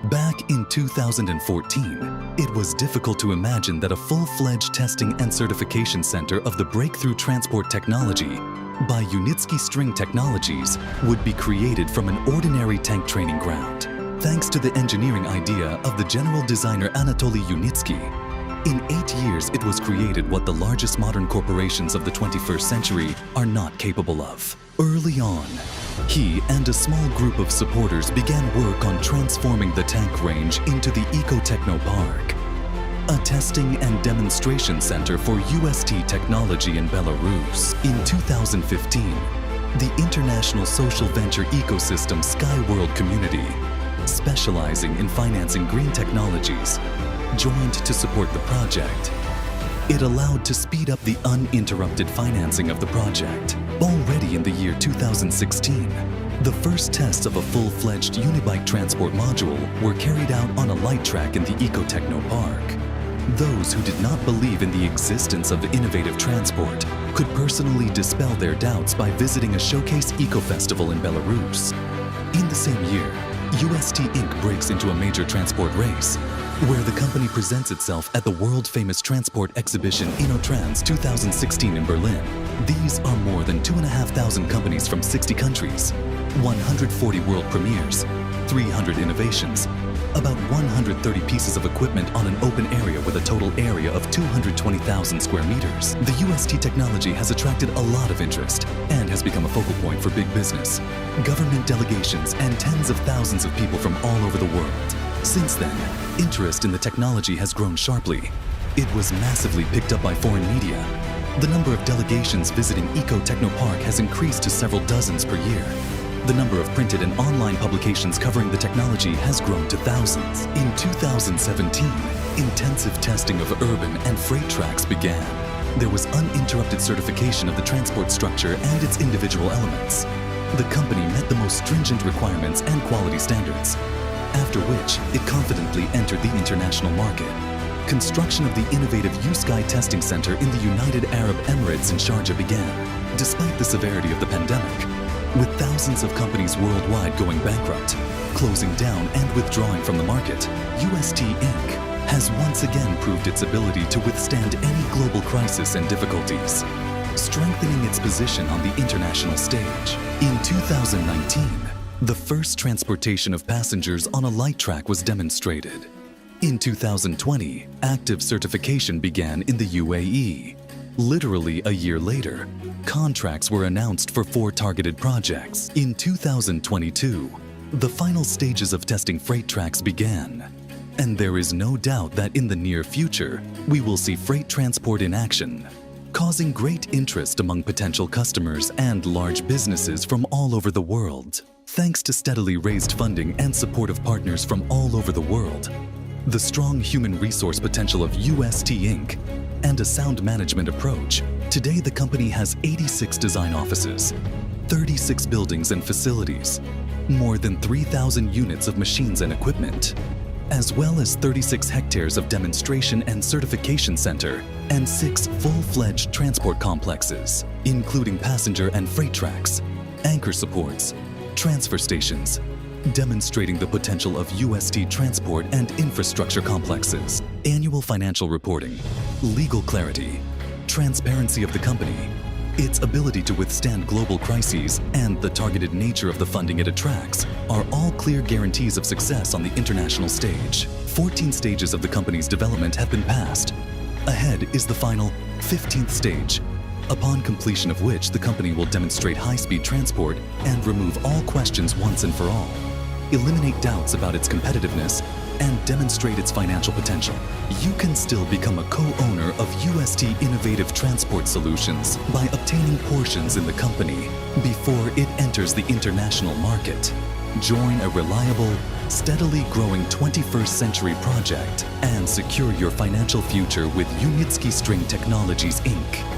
Back in 2014, it was difficult to imagine that a full-fledged testing and certification center of the breakthrough transport technology by Unitsky String Technologies would be created from an ordinary tank training ground, thanks to the engineering idea of the general designer Anatoly Unitsky. In 8 years, it was created what the largest modern corporations of the 21st century are not capable of. Early on, he and a small group of supporters began work on transforming the tank range into the Ecotechno Park, a testing and demonstration center for UST technology in Belarus. In 2015, the international social venture ecosystem Skyworld Community, specializing in financing green technologies, joined to support the project. It allowed to speed up the uninterrupted financing of the project. Already in the year 2016, the first tests of a full-fledged Unibike transport module were carried out on a light track in the Ecotechno Park. Those who did not believe in the existence of innovative transport could personally dispel their doubts by visiting a showcase eco-festival in Belarus. In the same year, UST Inc. breaks into a major transport race, where the company presents itself at the world-famous transport exhibition InnoTrans 2016 in Berlin. These are more than 2,500 companies from 60 countries, 140 world premieres, 300 innovations, about 130 pieces of equipment on an open area with a total area of 220,000 square meters. The UST technology has attracted a lot of interest and has become a focal point for big business, government delegations, and tens of thousands of people from all over the world. Since then, interest in the technology has grown sharply. It was massively picked up by foreign media. The number of delegations visiting Ecotechno Park has increased to several dozens per year. The number of printed and online publications covering the technology has grown to thousands. In 2017, intensive testing of urban and freight tracks began. There was uninterrupted certification of the transport structure and its individual elements. The company met the most stringent requirements and quality standards, after which it confidently entered the international market. Construction of the innovative U-Sky testing center in the United Arab Emirates in Sharjah began. Despite the severity of the pandemic, with thousands of companies worldwide going bankrupt, closing down and withdrawing from the market, UST Inc. has once again proved its ability to withstand any global crisis and difficulties, strengthening its position on the international stage. In 2019, the first transportation of passengers on a light track was demonstrated. In 2020, active certification began in the UAE. Literally a year later, contracts were announced for 4 targeted projects. In 2022, the final stages of testing freight tracks began. And there is no doubt that in the near future, we will see freight transport in action, causing great interest among potential customers and large businesses from all over the world. Thanks to steadily raised funding and support of partners from all over the world, the strong human resource potential of UST Inc., and a sound management approach, today the company has 86 design offices, 36 buildings and facilities, more than 3,000 units of machines and equipment, as well as 36 hectares of demonstration and certification center and 6 full-fledged transport complexes, including passenger and freight tracks, anchor supports, transfer stations, demonstrating the potential of UST transport and infrastructure complexes, annual financial reporting, legal clarity, transparency of the company, its ability to withstand global crises, and the targeted nature of the funding it attracts are all clear guarantees of success on the international stage. 14 stages of the company's development have been passed. Ahead is the final 15th stage, upon completion of which the company will demonstrate high-speed transport and remove all questions once and for all, eliminate doubts about its competitiveness, and demonstrate its financial potential. You can still become a co-owner of UST Innovative Transport Solutions by obtaining portions in the company before it enters the international market. Join a reliable, steadily growing 21st century project and secure your financial future with Unitsky String Technologies Inc.